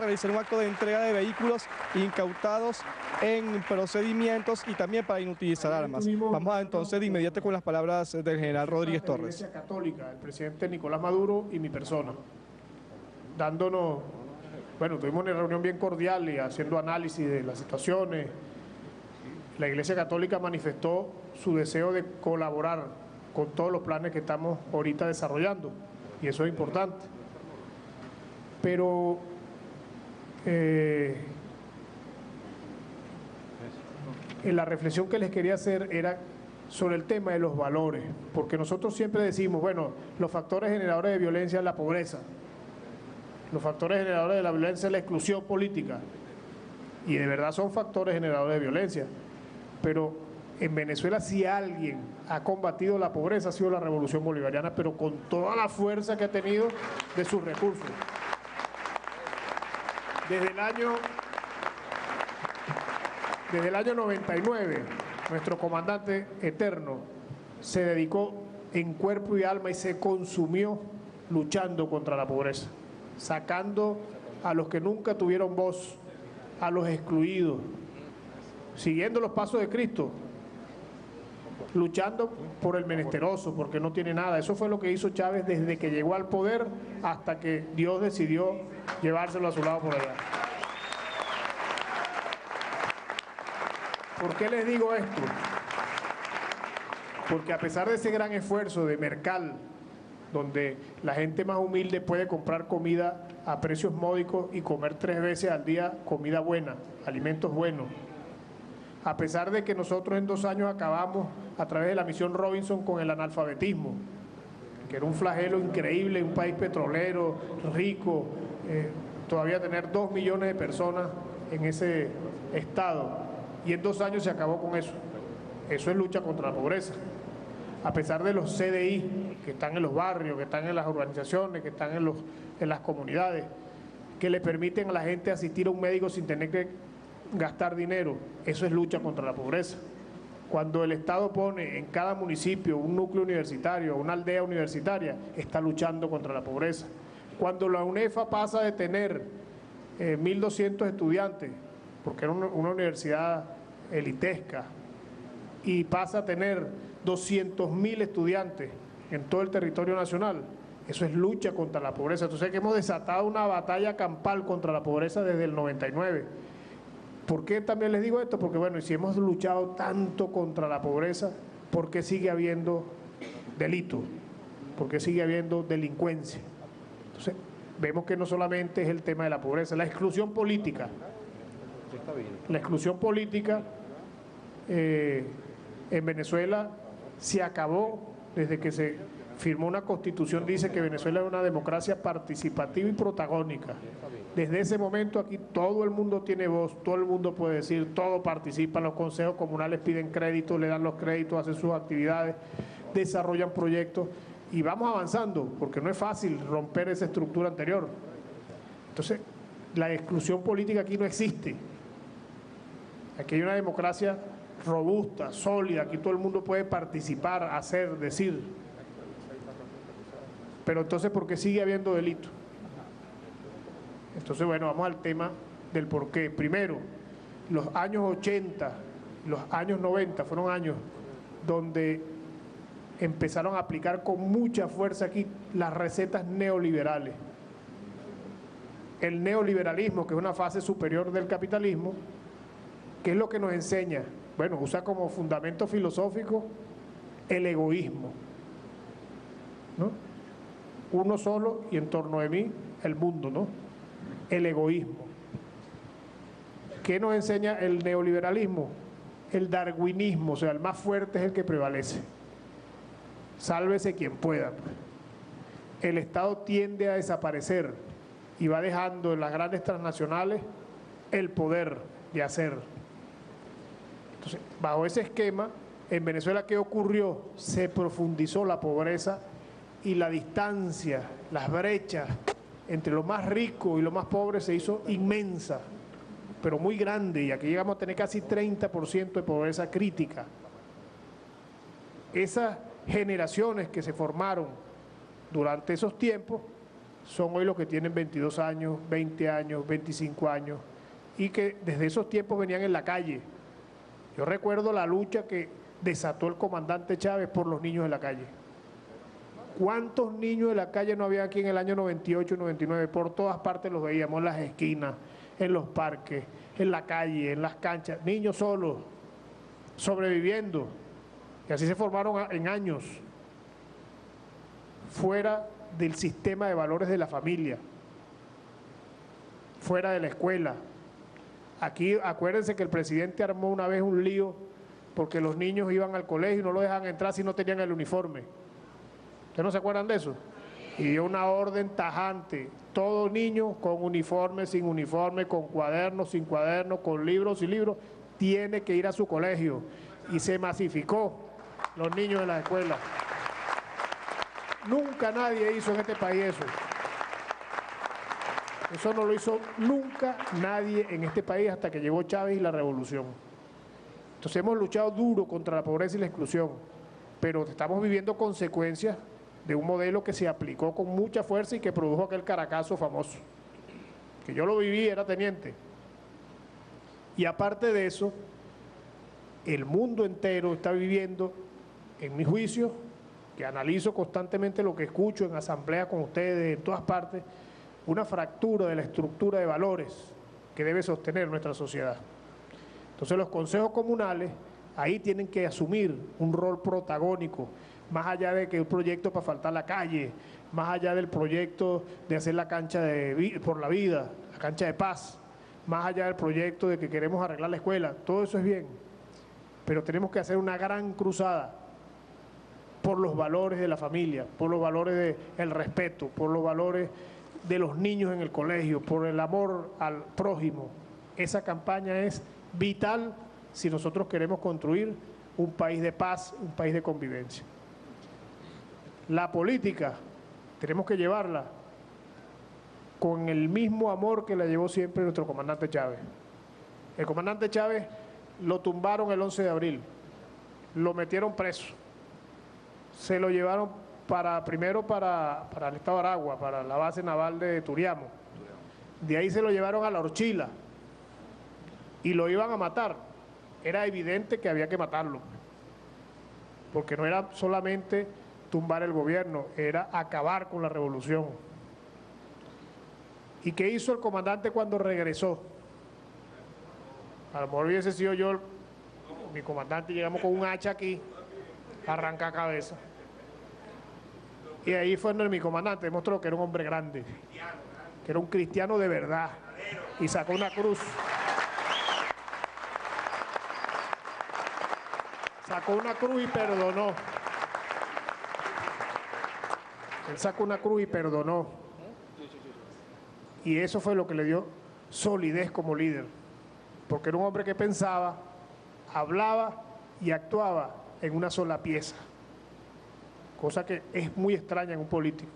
realizar un acto de entrega de vehículos incautados en procedimientos y también para inutilizar armas. Vamos entonces de inmediato con las palabras del general Rodríguez Torres. La Iglesia Católica, el presidente Nicolás Maduro y mi persona, dándonos, bueno, tuvimos una reunión bien cordial y haciendo análisis de las situaciones. La Iglesia Católica manifestó su deseo de colaborar con todos los planes que estamos ahorita desarrollando, y eso es importante. Pero la reflexión que les quería hacer era sobre el tema de los valores, porque nosotros siempre decimos, bueno, los factores generadores de violencia es la pobreza, los factores generadores de la violencia es la exclusión política, y de verdad son factores generadores de violencia, pero en Venezuela si alguien ha combatido la pobreza ha sido la revolución bolivariana, pero con toda la fuerza que ha tenido de sus recursos. Desde el año 99, nuestro comandante eterno se dedicó en cuerpo y alma y se consumió luchando contra la pobreza, sacando a los que nunca tuvieron voz, a los excluidos, siguiendo los pasos de Cristo, luchando por el menesteroso, porque no tiene nada. Eso fue lo que hizo Chávez desde que llegó al poder hasta que Dios decidió llevárselo a su lado por allá. ¿Por qué les digo esto? Porque a pesar de ese gran esfuerzo de Mercal, donde la gente más humilde puede comprar comida a precios módicos y comer 3 veces al día comida buena, alimentos buenos, a pesar de que nosotros en 2 años acabamos a través de la misión Robinson con el analfabetismo, que era un flagelo increíble en un país petrolero, rico, todavía tener 2 millones de personas en ese estado, y en 2 años se acabó con eso. Eso es lucha contra la pobreza. A pesar de los CDI que están en los barrios, que están en las urbanizaciones, que están en las comunidades, que le permiten a la gente asistir a un médico sin tener que gastar dinero, eso es lucha contra la pobreza. Cuando el Estado pone en cada municipio un núcleo universitario, una aldea universitaria, está luchando contra la pobreza. Cuando la UNEFA pasa de tener 1.200 estudiantes, porque era una universidad elitesca, y pasa a tener 200.000 estudiantes en todo el territorio nacional, eso es lucha contra la pobreza. Entonces que hemos desatado una batalla campal contra la pobreza desde el 99. ¿Por qué también les digo esto? Porque bueno, y si hemos luchado tanto contra la pobreza, ¿por qué sigue habiendo delito? ¿Por qué sigue habiendo delincuencia? Entonces, vemos que no solamente es el tema de la pobreza, la exclusión política. La exclusión política en Venezuela se acabó desde que se firmó una constitución, dice que Venezuela es una democracia participativa y protagónica. Desde ese momento aquí todo el mundo tiene voz, todo el mundo puede decir, todo participa, los consejos comunales piden créditos, le dan los créditos, hacen sus actividades, desarrollan proyectos y vamos avanzando, porque no es fácil romper esa estructura anterior. Entonces, la exclusión política aquí no existe. Aquí hay una democracia robusta, sólida, aquí todo el mundo puede participar, hacer, decir. Pero entonces, ¿por qué sigue habiendo delito? Entonces, bueno, vamos al tema del por qué. Primero, los años 80, los años 90 fueron años donde empezaron a aplicar con mucha fuerza aquí las recetas neoliberales. El neoliberalismo, que es una fase superior del capitalismo, ¿qué es lo que nos enseña? Bueno, usa como fundamento filosófico el egoísmo, ¿no? Uno solo y en torno de mí el mundo, ¿no? El egoísmo. ¿Qué nos enseña el neoliberalismo? El darwinismo, o sea, el más fuerte es el que prevalece. Sálvese quien pueda. El Estado tiende a desaparecer y va dejando en las grandes transnacionales el poder de hacer. Entonces, bajo ese esquema, en Venezuela, ¿qué ocurrió? Se profundizó la pobreza y la distancia, las brechas entre lo más rico y lo más pobre se hizo inmensa, pero muy grande, y aquí llegamos a tener casi 30% de pobreza crítica. Esas generaciones que se formaron durante esos tiempos son hoy los que tienen 22 años, 20 años, 25 años, y que desde esos tiempos venían en la calle. Yo recuerdo la lucha que desató el comandante Chávez por los niños de la calle. ¿Cuántos niños de la calle no había aquí en el año 98, 99? Por todas partes los veíamos, en las esquinas, en los parques, en la calle, en las canchas, niños solos, sobreviviendo. Y así se formaron en años, fuera del sistema de valores de la familia, fuera de la escuela. Aquí acuérdense que el presidente armó una vez un lío porque los niños iban al colegio y no lo dejaban entrar si no tenían el uniforme. ¿Ustedes no se acuerdan de eso? Y dio una orden tajante: todo niño con uniforme, sin uniforme, con cuadernos, sin cuadernos, con libros, sin libros, tiene que ir a su colegio. Y se masificó los niños de la escuela. Nunca nadie hizo en este país eso. Eso no lo hizo nunca nadie en este país hasta que llegó Chávez y la revolución. Entonces hemos luchado duro contra la pobreza y la exclusión, pero estamos viviendo consecuencias de un modelo que se aplicó con mucha fuerza y que produjo aquel Caracazo famoso, que yo lo viví, era teniente. Y aparte de eso, el mundo entero está viviendo, en mi juicio, que analizo constantemente lo que escucho en asamblea con ustedes, en todas partes, una fractura de la estructura de valores que debe sostener nuestra sociedad. Entonces los consejos comunales ahí tienen que asumir un rol protagónico, más allá de que un proyecto para faltar la calle, más allá del proyecto de hacer la cancha por la vida, la cancha de paz, más allá del proyecto de que queremos arreglar la escuela, todo eso es bien, pero tenemos que hacer una gran cruzada por los valores de la familia, por los valores del respeto, por los valores de los niños en el colegio, por el amor al prójimo. Esa campaña es vital si nosotros queremos construir un país de paz, un país de convivencia. La política tenemos que llevarla con el mismo amor que la llevó siempre nuestro comandante Chávez. El comandante Chávez lo tumbaron el 11 de abril, lo metieron preso, se lo llevaron primero para el estado de Aragua, para la base naval de Turiamo. De ahí se lo llevaron a La Orchila y lo iban a matar. Era evidente que había que matarlo, porque no era solamente tumbar el gobierno, era acabar con la revolución. ¿Y qué hizo el comandante cuando regresó? A lo mejor hubiese sido yo, mi comandante, llegamos con un hacha aquí, arranca cabeza. Y ahí fue donde mi comandante demostró que era un hombre grande, que era un cristiano de verdad, y sacó una cruz. Sacó una cruz y perdonó. Él sacó una cruz y perdonó. Y eso fue lo que le dio solidez como líder, porque era un hombre que pensaba, hablaba y actuaba en una sola pieza, cosa que es muy extraña en un político.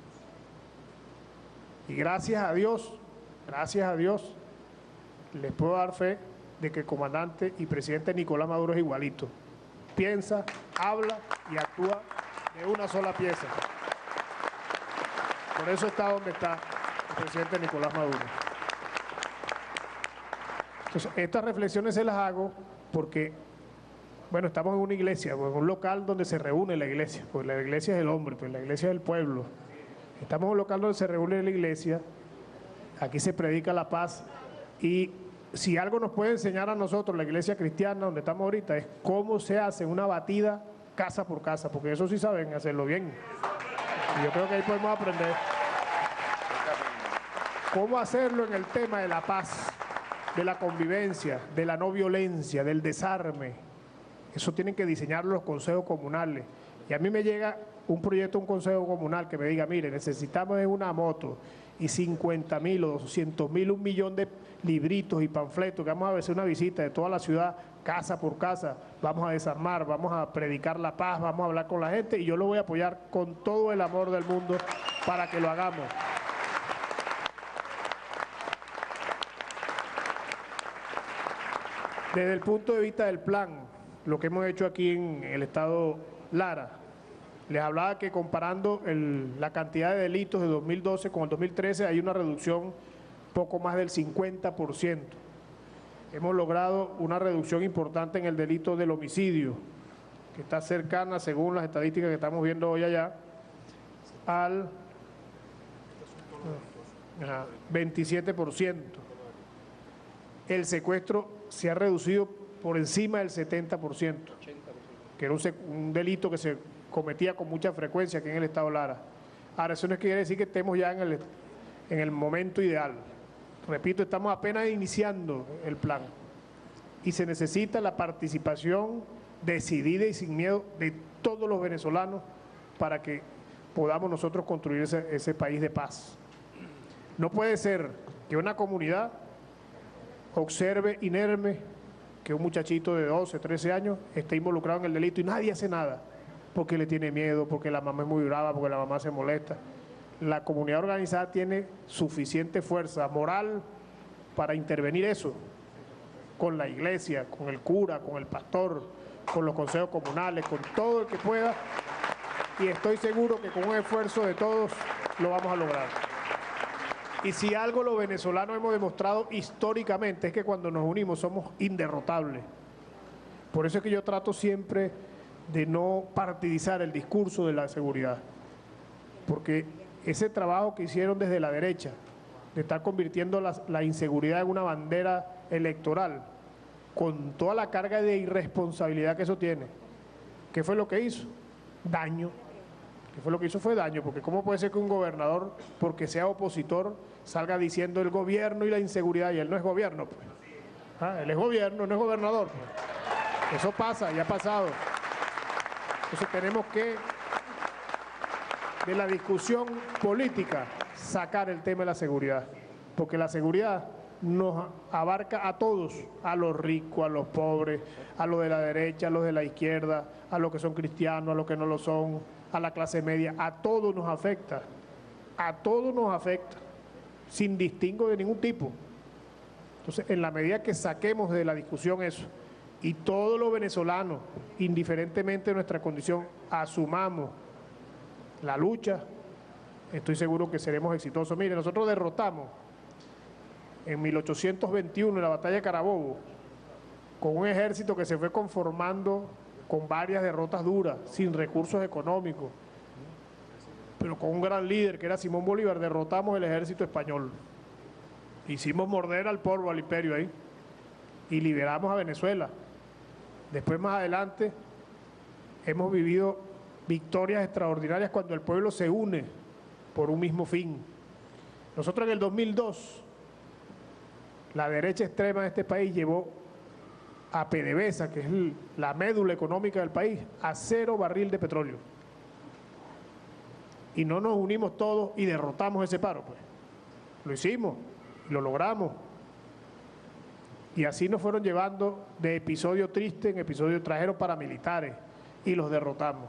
Y gracias a Dios, les puedo dar fe de que el comandante y presidente Nicolás Maduro es igualito. Piensa, habla y actúa de una sola pieza. Por eso está donde está el presidente Nicolás Maduro. Entonces, estas reflexiones se las hago porque, bueno, estamos en una iglesia, en un local donde se reúne la iglesia, porque la iglesia es el hombre, pues la iglesia es el pueblo. Estamos en un local donde se reúne la iglesia, aquí se predica la paz, y si algo nos puede enseñar a nosotros, la iglesia cristiana donde estamos ahorita, es cómo se hace una batida casa por casa, porque eso sí saben hacerlo bien. Y yo creo que ahí podemos aprender cómo hacerlo en el tema de la paz, de la convivencia, de la no violencia, del desarme. Eso tienen que diseñarlo los consejos comunales. Y a mí me llega un proyecto, un consejo comunal que me diga, mire, necesitamos una moto y 50.000 o 200.000, 1 millón de libritos y panfletos, que vamos a hacer una visita de toda la ciudad, casa por casa, vamos a desarmar, vamos a predicar la paz, vamos a hablar con la gente, y yo lo voy a apoyar con todo el amor del mundo para que lo hagamos. Desde el punto de vista del plan, lo que hemos hecho aquí en el estado Lara, Les hablaba que comparando la cantidad de delitos de 2012 con el 2013 hay una reducción poco más del 50%. Hemos logrado una reducción importante en el delito del homicidio, que está cercana, según las estadísticas que estamos viendo hoy allá, al 27%. El secuestro se ha reducido por encima del 70%, que era un delito que se cometía con mucha frecuencia aquí en el estado Lara. Ahora, eso no quiere decir que estemos ya en el momento ideal. Repito, estamos apenas iniciando el plan y se necesita la participación decidida y sin miedo de todos los venezolanos para que podamos nosotros construir ese país de paz. No puede ser que una comunidad observe inerme que un muchachito de 12, 13 años esté involucrado en el delito y nadie hace nada porque le tiene miedo, porque la mamá es muy brava, porque la mamá se molesta. La comunidad organizada tiene suficiente fuerza moral para intervenir eso, con la iglesia, con el cura, con el pastor, con los consejos comunales, con todo el que pueda, y estoy seguro que con un esfuerzo de todos lo vamos a lograr. Y si algo los venezolanos hemos demostrado históricamente es que cuando nos unimos somos inderrotables. Por eso es que yo trato siempre de no partidizar el discurso de la seguridad, porque ese trabajo que hicieron desde la derecha, de estar convirtiendo la inseguridad en una bandera electoral, con toda la carga de irresponsabilidad que eso tiene, ¿qué fue lo que hizo? Daño. ¿Qué fue lo que hizo? Fue daño, porque ¿cómo puede ser que un gobernador, porque sea opositor, salga diciendo el gobierno y la inseguridad, y él no es gobierno? Pues. Él es gobierno, no es gobernador. Pues. Eso pasa, ya ha pasado. Entonces tenemos que, de la discusión política, sacar el tema de la seguridad, porque la seguridad nos abarca a todos, a los ricos, a los pobres, a los de la derecha, a los de la izquierda, a los que son cristianos, a los que no lo son, a la clase media, a todos nos afecta, sin distingo de ningún tipo. Entonces, en la medida que saquemos de la discusión eso, y todos los venezolanos, indiferentemente de nuestra condición, asumamos la lucha, estoy seguro que seremos exitosos. Mire, nosotros derrotamos en 1821, en la batalla de Carabobo, con un ejército que se fue conformando con varias derrotas duras, sin recursos económicos, pero con un gran líder que era Simón Bolívar, derrotamos el ejército español. Hicimos morder al polvo, al imperio ahí, y liberamos a Venezuela. Después, más adelante, hemos vivido victorias extraordinarias cuando el pueblo se une por un mismo fin. Nosotros en el 2002, la derecha extrema de este país llevó a PDVSA, que es la médula económica del país, a 0 barril de petróleo. Y no nos unimos todos y derrotamos ese paro, pues. Lo hicimos, lo logramos. Y así nos fueron llevando de episodio triste en episodio, trajeron paramilitares y los derrotamos.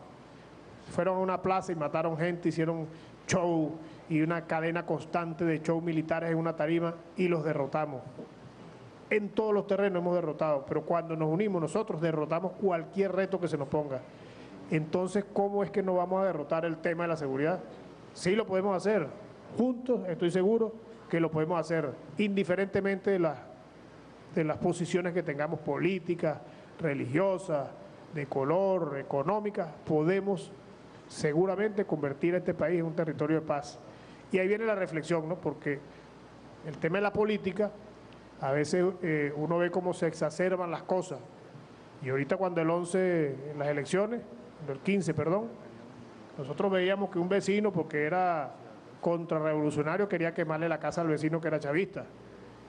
Fueron a una plaza y mataron gente, hicieron show y una cadena constante de show militares en una tarima y los derrotamos. En todos los terrenos hemos derrotado, pero cuando nos unimos nosotros derrotamos cualquier reto que se nos ponga. Entonces, ¿cómo es que no vamos a derrotar el tema de la seguridad? Sí lo podemos hacer, juntos estoy seguro que lo podemos hacer, indiferentemente de las posiciones que tengamos políticas, religiosas, de color, económicas, podemos seguramente convertir a este país en un territorio de paz. Y ahí viene la reflexión, ¿no? Porque el tema de la política, a veces uno ve cómo se exacerban las cosas. Y ahorita cuando el 11, en las elecciones, el 15, perdón, nosotros veíamos que un vecino, porque era contrarrevolucionario, quería quemarle la casa al vecino que era chavista.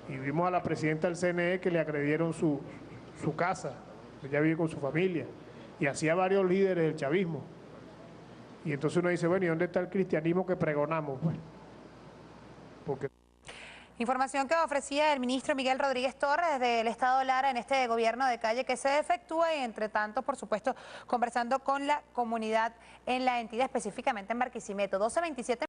Y vimos a la presidenta del CNE que le agredieron su casa, ella vive con su familia, y así a varios líderes del chavismo. Y entonces uno dice, bueno, ¿y dónde está el cristianismo que pregonamos? Pues, porque... Información que ofrecía el ministro Miguel Rodríguez Torres del Estado Lara en este gobierno de calle que se efectúa y entre tanto, por supuesto, conversando con la comunidad en la entidad, específicamente en Barquisimeto. 12:27.